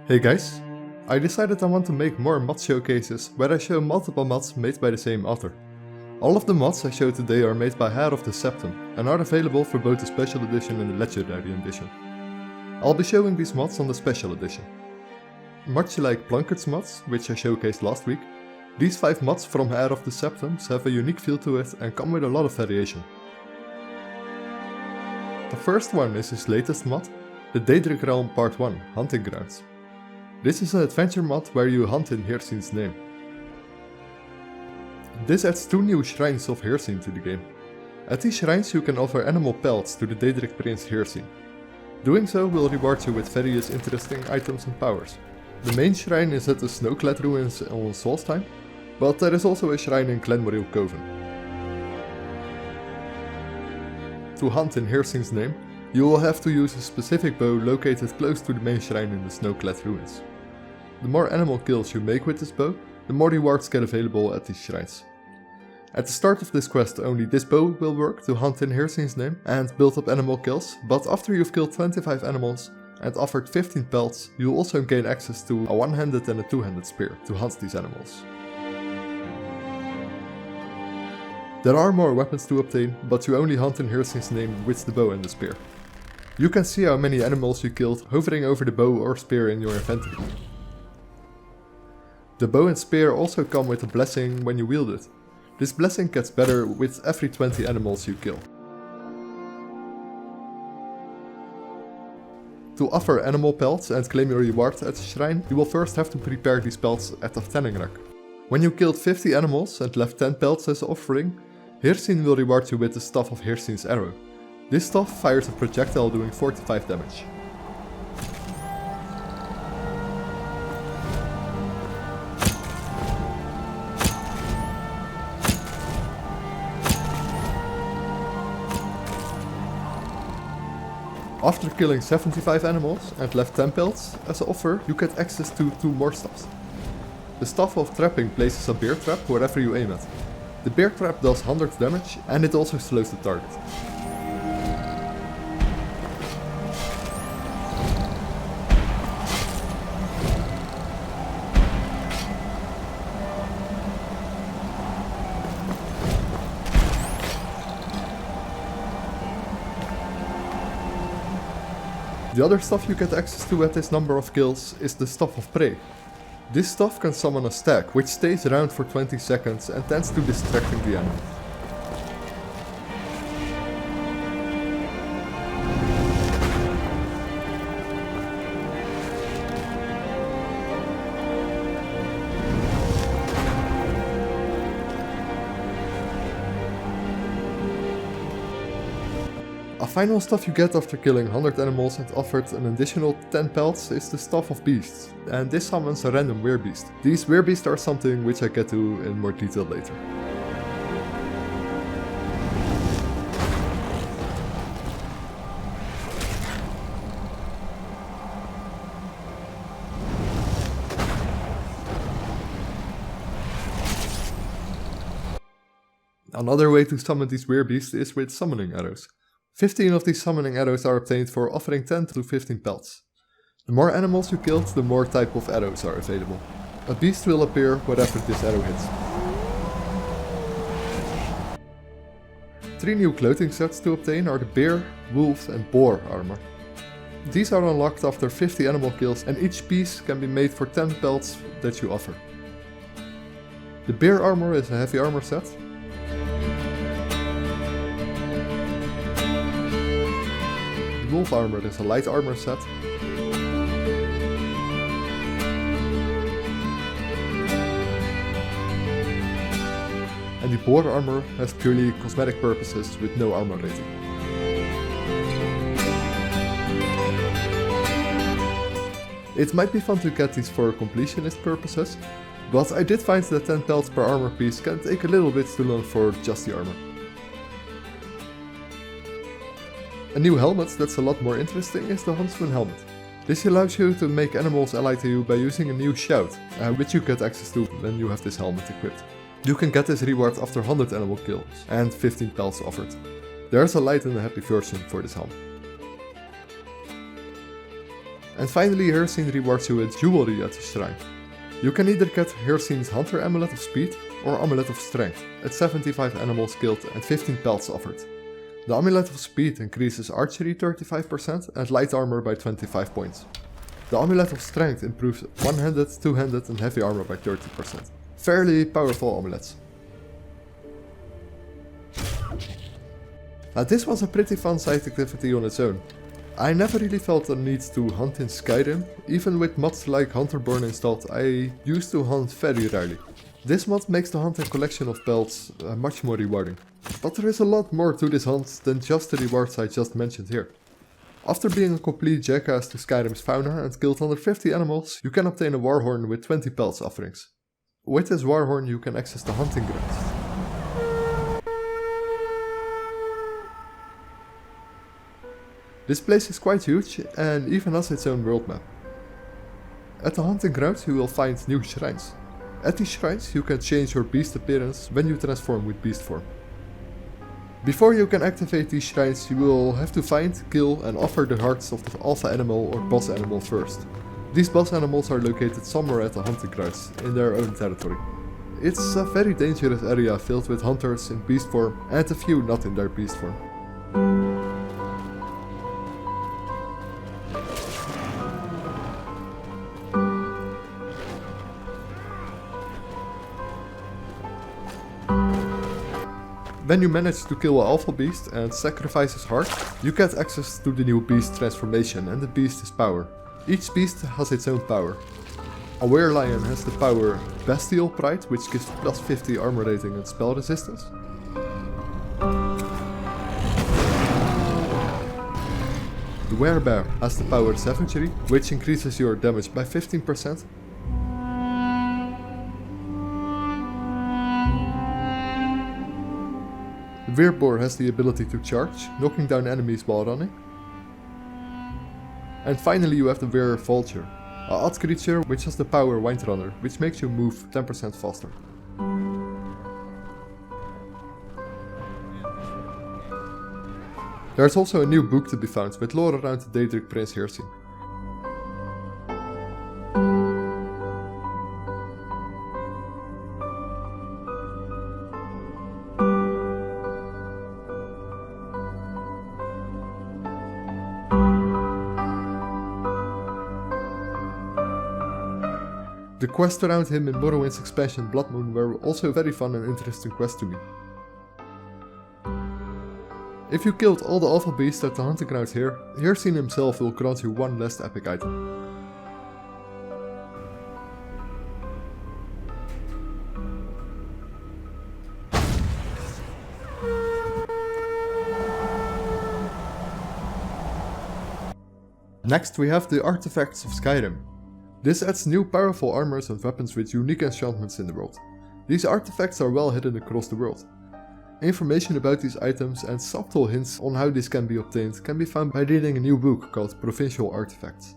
Hey guys, I decided I want to make more mod showcases where I show multiple mods made by the same author. All of the mods I show today are made by Heiroftheseptems and are available for both the Special Edition and the Legendary Edition. I'll be showing these mods on the Special Edition. Much like Plunkett's mods, which I showcased last week, these 5 mods from Heiroftheseptems have a unique feel to it and come with a lot of variation. The first one is his latest mod, the Daedric Realm Part 1 Hunting Grounds. This is an adventure mod where you hunt in Hircine's name. This adds 2 new shrines of Hircine to the game. At these shrines you can offer animal pelts to the Daedric Prince Hircine. Doing so will reward you with various interesting items and powers. The main shrine is at the snow-clad ruins on Solstheim, but there is also a shrine in Glenmoril Coven. To hunt in Hircine's name, you will have to use a specific bow located close to the main shrine in the snow-clad ruins. The more animal kills you make with this bow, the more rewards get available at these shrines. At the start of this quest only this bow will work to hunt in Hircine's name and build up animal kills, but after you've killed 25 animals and offered 15 pelts, you'll also gain access to a one-handed and a two-handed spear to hunt these animals. There are more weapons to obtain, but you only hunt in Hircine's name with the bow and the spear. You can see how many animals you killed hovering over the bow or spear in your inventory. The bow and spear also come with a blessing when you wield it. This blessing gets better with every 20 animals you kill. To offer animal pelts and claim your reward at the shrine, you will first have to prepare these pelts at Afteningrak. When you killed 50 animals and left 10 pelts as offering, Hircine will reward you with the Staff of Hircine's Arrow. This staff fires a projectile doing 45 damage. After killing 75 animals and left 10 pelts as an offer, you get access to 2 more staffs. The Staff of Trapping places a bear trap wherever you aim at. The bear trap does 100 damage and it also slows the target. The other stuff you get access to at this number of kills is the Staff of Prey. This stuff can summon a stag, which stays around for 20 seconds and tends to distracting the enemy. A final stuff you get after killing 100 animals and offered an additional 10 pelts is the Staff of Beasts, and this summons a random werebeast. These werebeasts are something which I get to in more detail later. Another way to summon these werebeasts is with summoning arrows. 15 of these summoning arrows are obtained for offering 10 to 15 pelts. The more animals you killed, the more type of arrows are available. A beast will appear wherever this arrow hits. 3 new clothing sets to obtain are the bear, wolf and boar armor. These are unlocked after 50 animal kills and each piece can be made for 10 pelts that you offer. The bear armor is a heavy armor set. Wolf armor is a light armor set. And the boar armor has purely cosmetic purposes with no armor rating. It might be fun to get these for completionist purposes, but I did find that 10 pelts per armor piece can take a little bit too long for just the armor. A new helmet that's a lot more interesting is the Huntsman helmet. This allows you to make animals ally to you by using a new shout, which you get access to when you have this helmet equipped. You can get this reward after 100 animal kills and 15 pelts offered. There's a light and a happy version for this helmet. And finally, Hircine rewards you with jewelry at the shrine. You can either get Hircine's Hunter Amulet of Speed or Amulet of Strength, at 75 animals killed and 15 pelts offered. The Amulet of Speed increases archery 35% and light armor by 25 points. The Amulet of Strength improves one-handed, two-handed and heavy armor by 30%. Fairly powerful amulets. Now this was a pretty fun side activity on its own. I never really felt the need to hunt in Skyrim. Even with mods like Hunterborn installed, I used to hunt very rarely. This mod makes the hunt and collection of pelts much more rewarding. But there is a lot more to this hunt than just the rewards I just mentioned here. After being a complete jackass to Skyrim's fauna and killed 150 animals, you can obtain a warhorn with 20 pelts offerings. With this warhorn you can access the hunting grounds. This place is quite huge and even has its own world map. At the hunting grounds you will find new shrines. At these shrines you can change your beast appearance when you transform with beast form. Before you can activate these shrines you will have to find, kill and offer the hearts of the alpha animal or boss animal first. These boss animals are located somewhere at the hunting grounds, in their own territory. It's a very dangerous area filled with hunters in beast form and a few not in their beast form. When you manage to kill an alpha beast and sacrifice his heart, you get access to the new beast transformation and the beast is power. Each beast has its own power. A were-lion has the power Bestial Pride, which gives plus 50 armor rating and spell resistance. The were-bear has the power Savagery, which increases your damage by 15%. The Weirboar has the ability to charge, knocking down enemies while running. And finally you have the Were-vulture, a odd creature which has the power Windrunner, which makes you move 10% faster. There's also a new book to be found with lore around the Daedric Prince Hircine. The quests around him in Morrowind's expansion Blood Moon were also very fun and interesting quests to me. If you killed all the alpha beasts at the hunting grounds here, Hircine himself will grant you one last epic item. Next we have the Artifacts of Skyrim. This adds new powerful armors and weapons with unique enchantments in the world. These artifacts are well hidden across the world. Information about these items and subtle hints on how these can be obtained can be found by reading a new book called Provincial Artifacts.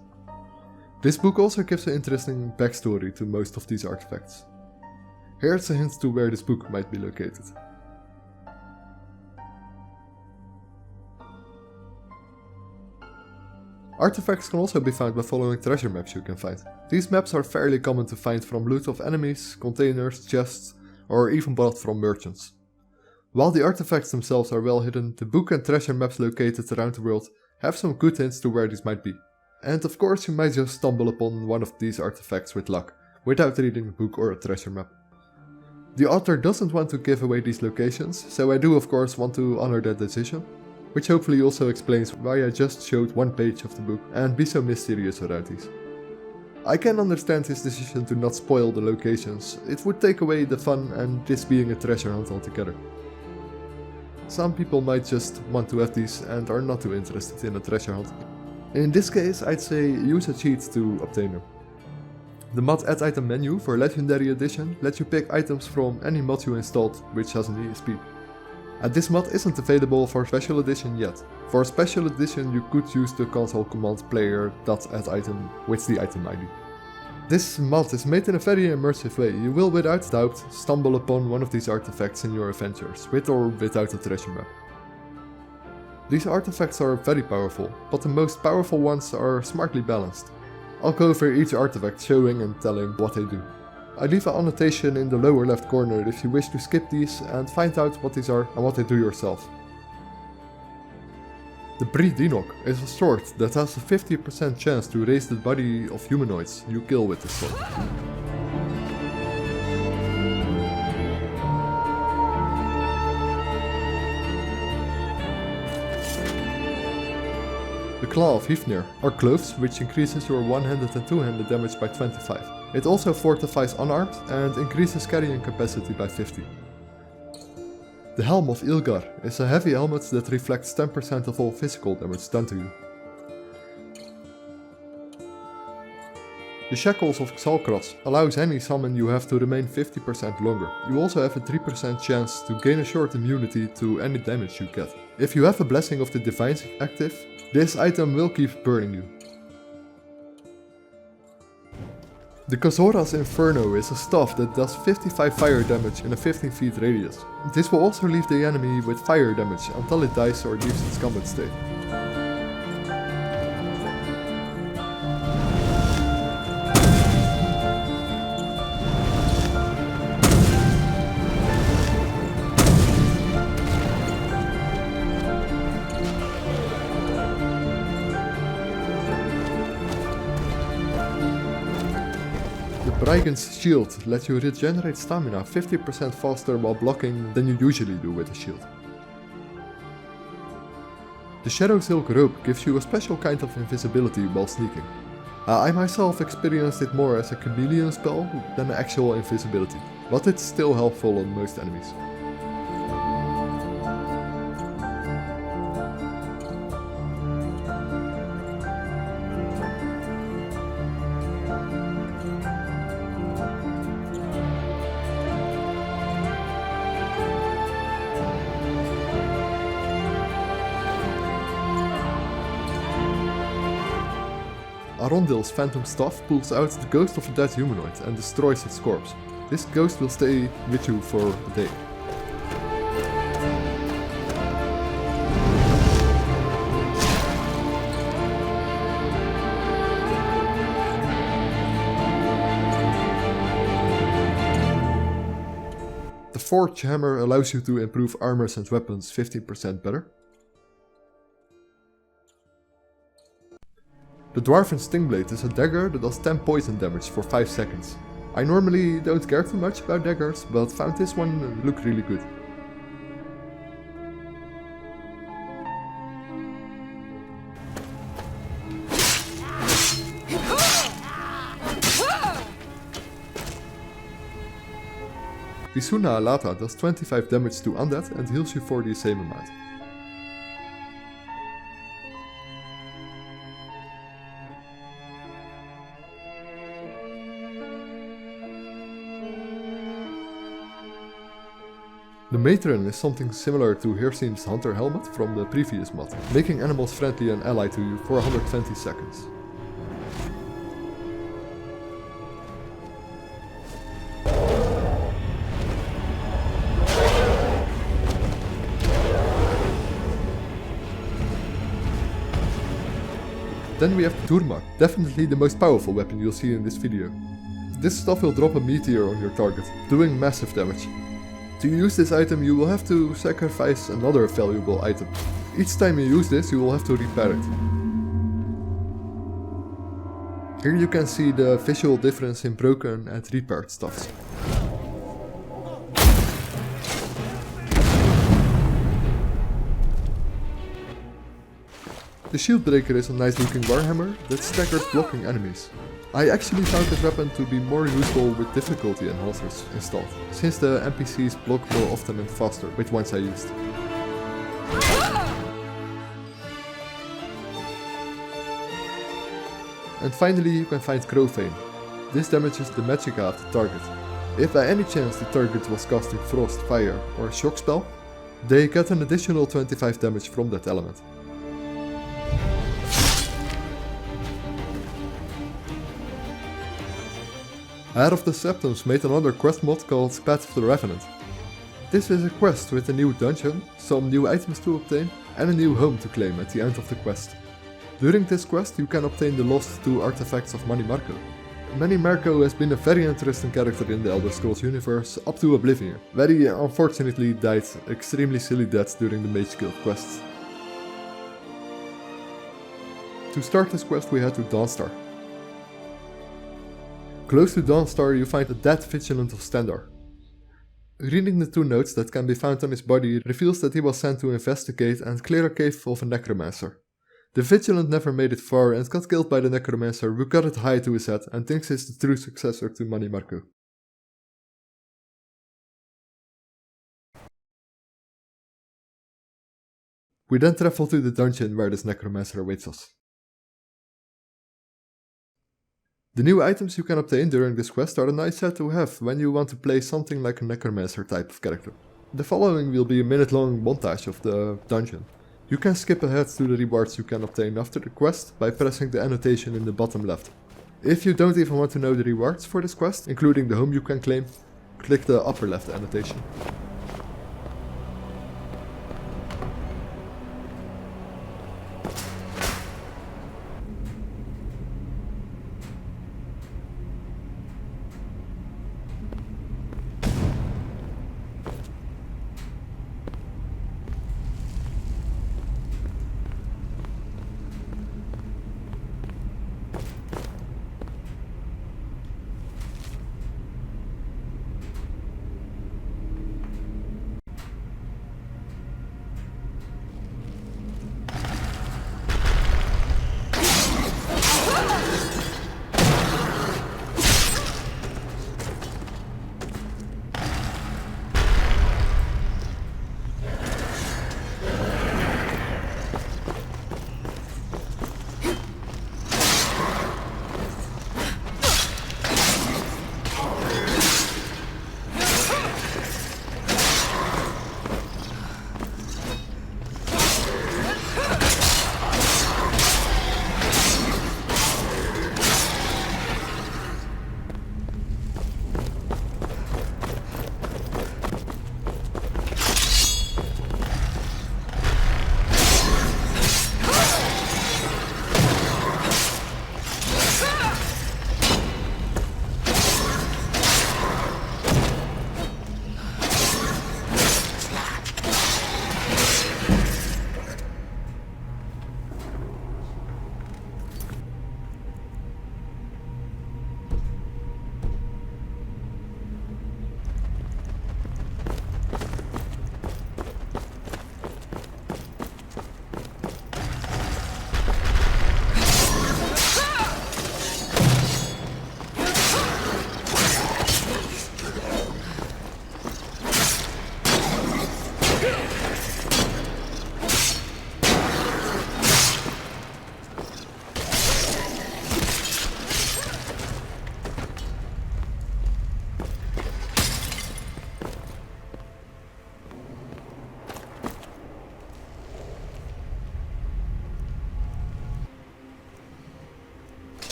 This book also gives an interesting backstory to most of these artifacts. Here's a hint to where this book might be located. Artifacts can also be found by following treasure maps you can find. These maps are fairly common to find from loot of enemies, containers, chests, or even bought from merchants. While the artifacts themselves are well hidden, the book and treasure maps located around the world have some good hints to where these might be. And of course you might just stumble upon one of these artifacts with luck, without reading a book or a treasure map. The author doesn't want to give away these locations, so I do of course want to honor that decision. Which hopefully also explains why I just showed one page of the book and be so mysterious about these. I can understand his decision to not spoil the locations, it would take away the fun and this being a treasure hunt altogether. Some people might just want to have these and are not too interested in a treasure hunt. In this case I'd say use a cheat to obtain them. The mod Add Item menu for Legendary Edition lets you pick items from any mod you installed which has an ESP. And this mod isn't available for Special Edition yet. For Special Edition you could use the console command player.additem with the item ID. This mod is made in a very immersive way. You will without doubt stumble upon one of these artifacts in your adventures, with or without a treasure map. These artifacts are very powerful, but the most powerful ones are smartly balanced. I'll go over each artifact showing and telling what they do. I leave an annotation in the lower left corner if you wish to skip these and find out what these are and what they do yourself. The Bridinok is a sword that has a 50% chance to raise the body of humanoids you kill with this sword. The Claw of Hifnir are cloves which increases your one-handed and two-handed damage by 25. It also fortifies unarmed and increases carrying capacity by 50. The Helm of Ilgar is a heavy helmet that reflects 10% of all physical damage done to you. The Shackles of Xalkras allows any summon you have to remain 50% longer. You also have a 3% chance to gain a short immunity to any damage you get. If you have a Blessing of the Divines active, this item will keep burning you. The Kazora's Inferno is a staff that does 55 fire damage in a 15 feet radius. This will also leave the enemy with fire damage until it dies or leaves its combat state. Brigand's Shield lets you regenerate stamina 50% faster while blocking than you usually do with a shield. The Shadow Silk Rope gives you a special kind of invisibility while sneaking. I myself experienced it more as a chameleon spell than actual invisibility, but it's still helpful on most enemies. Arundel's Phantom Staff pulls out the ghost of a dead humanoid and destroys its corpse. This ghost will stay with you for a day. The Forge Hammer allows you to improve armors and weapons 15% better. The Dwarven Stingblade is a dagger that does 10 poison damage for 5 seconds. I normally don't care too much about daggers, but found this one look really good. The Suna Alata does 25 damage to undead and heals you for the same amount. The Matron is something similar to Hircine's Hunter Helmet from the previous mod, making animals friendly and ally to you for 120 seconds. Then we have the Durmak, definitely the most powerful weapon you'll see in this video. This stuff will drop a meteor on your target, doing massive damage. To use this item you will have to sacrifice another valuable item. Each time you use this you will have to repair it. Here you can see the visual difference in broken and repaired stuffs. The Shieldbreaker is a nice looking warhammer that staggers blocking enemies. I actually found this weapon to be more useful with difficulty enhancers installed, since the NPCs block more often and faster with ones I used. And finally you can find Crowfane. This damages the magicka of the target. If by any chance the target was casting Frost, Fire or Shock spell, they get an additional 25 damage from that element. Heiroftheseptems made another quest mod called Path of the Revenant. This is a quest with a new dungeon, some new items to obtain, and a new home to claim at the end of the quest. During this quest you can obtain the lost 2 artifacts of Mannimarco. Mannimarco has been a very interesting character in the Elder Scrolls universe up to Oblivion, where he unfortunately died extremely silly deaths during the Mage Guild quests. To start this quest we head to Dawnstar. Close to Dawnstar you find a dead Vigilant of Stendarr. Reading the 2 notes that can be found on his body reveals that he was sent to investigate and clear a cave of a necromancer. The Vigilant never made it far and got killed by the necromancer, who cut it high to his head and thinks he's the true successor to Mannimarco. We then travel to the dungeon where this necromancer awaits us. The new items you can obtain during this quest are a nice set to have when you want to play something like a necromancer type of character. The following will be a minute-long montage of the dungeon. You can skip ahead to the rewards you can obtain after the quest by pressing the annotation in the bottom left. If you don't even want to know the rewards for this quest, including the home you can claim, click the upper left annotation.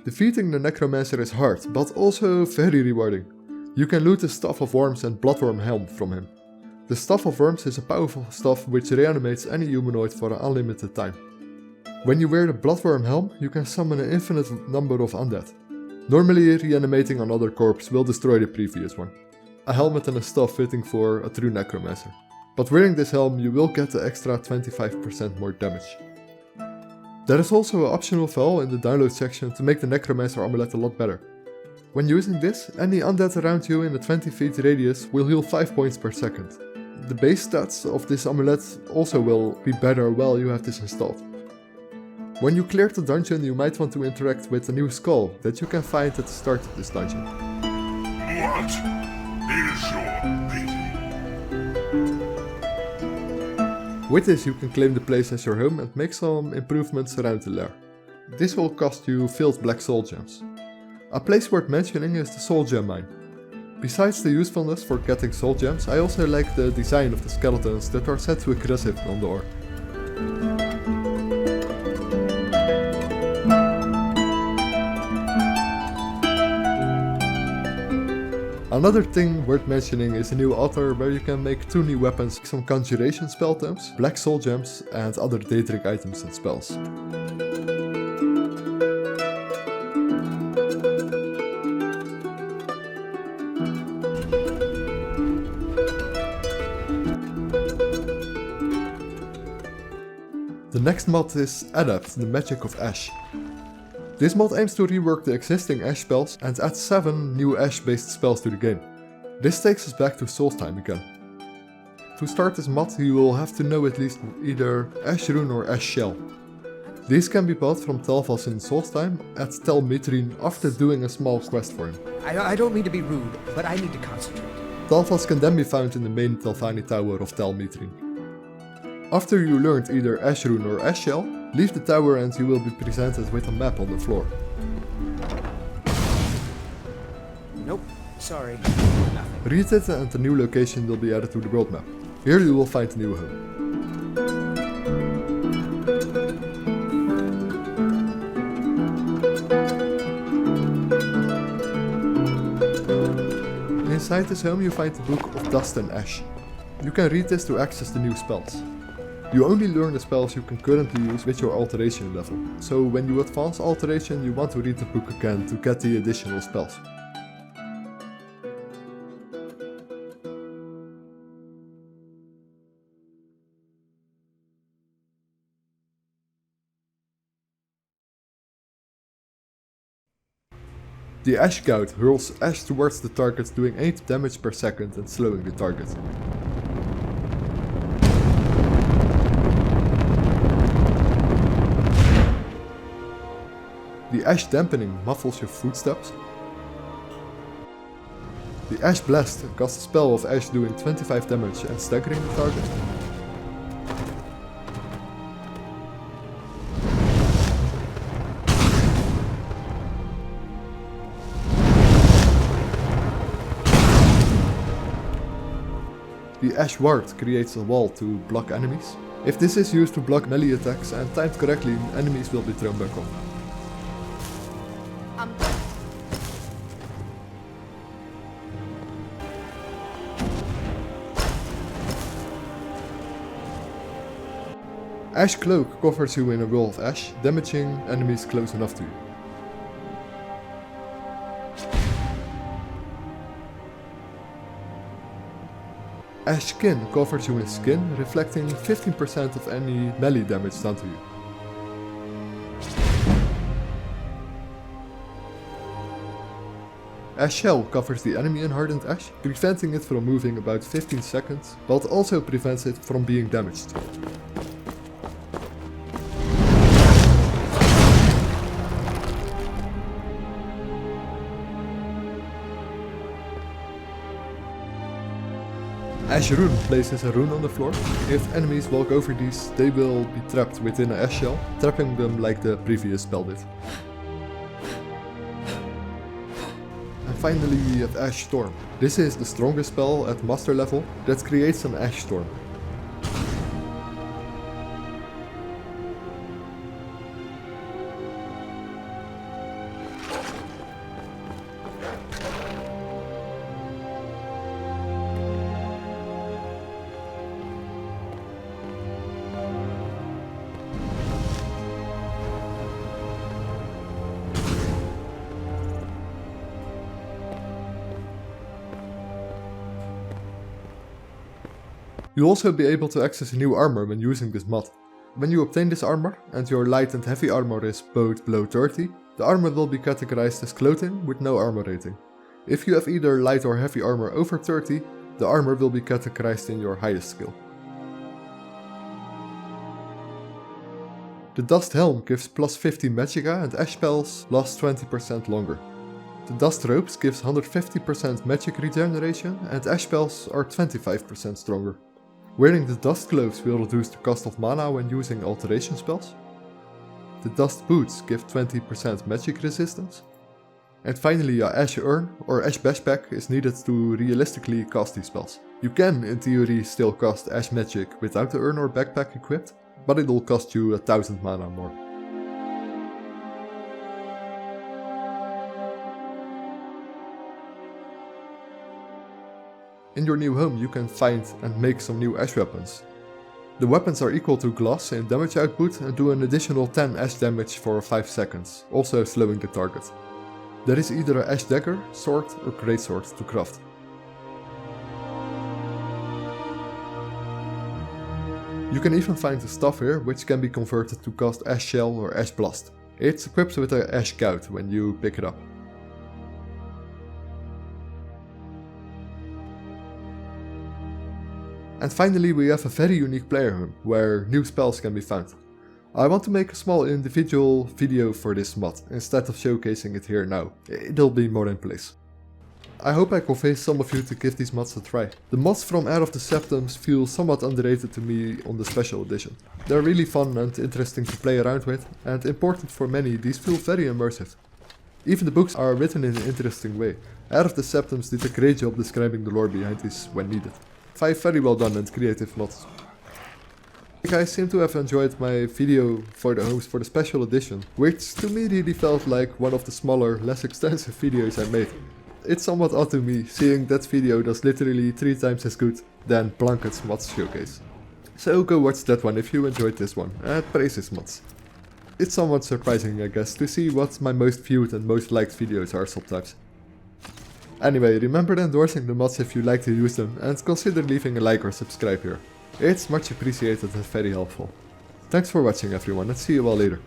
Defeating the Necromancer is hard, but also very rewarding. You can loot the Staff of Worms and Bloodworm Helm from him. The Staff of Worms is a powerful staff which reanimates any humanoid for an unlimited time. When you wear the Bloodworm Helm, you can summon an infinite number of undead. Normally, reanimating another corpse will destroy the previous one. A helmet and a staff fitting for a true Necromancer. But wearing this helm, you will get the extra 25% more damage. There is also an optional file in the download section to make the Necromancer amulet a lot better. When using this, any undead around you in a 20 feet radius will heal 5 points per second. The base stats of this amulet also will be better while you have this installed. When you clear the dungeon, you might want to interact with a new skull that you can find at the start of this dungeon. What is your pity? With this you can claim the place as your home and make some improvements around the lair. This will cost you filled black soul gems. A place worth mentioning is the soul gem mine. Besides the usefulness for getting soul gems, I also like the design of the skeletons that are set to aggressive on the ore. Another thing worth mentioning is a new altar where you can make 2 new weapons, some conjuration spell tomes, black soul gems and other Daedric items and spells. The next mod is Adept, the Magic of Ash. This mod aims to rework the existing Ash spells and add 7 new Ash based spells to the game. This takes us back to Souls time again. To start this mod you will have to know at least either Ash Rune or Ash Shell. These can be bought from Tel'Vas in Souls time at Tel Mithryn after doing a small quest for him. I don't mean to be rude, but I need to concentrate. Tel'Vas can then be found in the main Telvanni tower of Tel Mithryn. After you learned either Ash Rune or Ash Shell, leave the tower and you will be presented with a map on the floor. Nope, sorry. Nothing. Read it and the new location will be added to the world map. Here you will find a new home. Inside this home you find the Book of Dust and Ash. You can read this to access the new spells. You only learn the spells you can currently use with your alteration level, so when you advance alteration you want to read the book again to get the additional spells. The Ash Gout hurls ash towards the target doing 8 damage per second and slowing the target. The Ash Dampening muffles your footsteps. The Ash Blast casts a spell of ash doing 25 damage and staggering the target. The Ash Ward creates a wall to block enemies. If this is used to block melee attacks and timed correctly, enemies will be thrown back on. Ash Cloak covers you in a wall of ash, damaging enemies close enough to you. Ash Skin covers you in skin, reflecting 15% of any melee damage done to you. Ash Shell covers the enemy in hardened ash, preventing it from moving about 15 seconds, but also prevents it from being damaged. Ash Rune places a rune on the floor. If enemies walk over these, they will be trapped within an ash shell, trapping them like the previous spell did. And finally we have Ash Storm. This is the strongest spell at master level that creates an ash storm. You'll also be able to access new armor when using this mod. When you obtain this armor, and your light and heavy armor is both below 30, the armor will be categorized as clothing with no armor rating. If you have either light or heavy armor over 30, the armor will be categorized in your highest skill. The Dust Helm gives plus 50 magicka and ash spells last 20% longer. The Dust Robes gives 150% magic regeneration and ash spells are 25% stronger. Wearing the Dust Gloves will reduce the cost of mana when using alteration spells. The Dust Boots give 20% magic resistance. And finally a Ash Urn or Ash Backpack is needed to realistically cast these spells. You can in theory still cast Ash Magic without the Urn or Backpack equipped, but it'll cost you 1000 mana more. In your new home you can find and make some new ash weapons. The weapons are equal to glass in damage output and do an additional 10 ash damage for 5 seconds, also slowing the target. There is either an ash dagger, sword or greatsword to craft. You can even find a staff here which can be converted to cast Ash Shell or Ash Blast. It's equipped with an Ash Gout when you pick it up. And finally we have a very unique player home, where new spells can be found. I want to make a small individual video for this mod, instead of showcasing it here now. It'll be more in place. I hope I convince some of you to give these mods a try. The mods from Heiroftheseptems feel somewhat underrated to me on the special edition. They're really fun and interesting to play around with, and important for many, these feel very immersive. Even the books are written in an interesting way. Heiroftheseptems did a great job describing the lore behind these when needed. 5 very well done and creative mods. You guys seem to have enjoyed my video for the homes for the special edition, which to me really felt like one of the smaller, less extensive videos I made. It's somewhat odd to me, seeing that video does literally 3 times as good than Blanket's mods showcase. So go watch that one if you enjoyed this one, and praise his mods. It's somewhat surprising I guess to see what my most viewed and most liked videos are sometimes. Anyway, remember endorsing the mods if you like to use them, and consider leaving a like or subscribe here. It's much appreciated and very helpful. Thanks for watching everyone, and see you all later.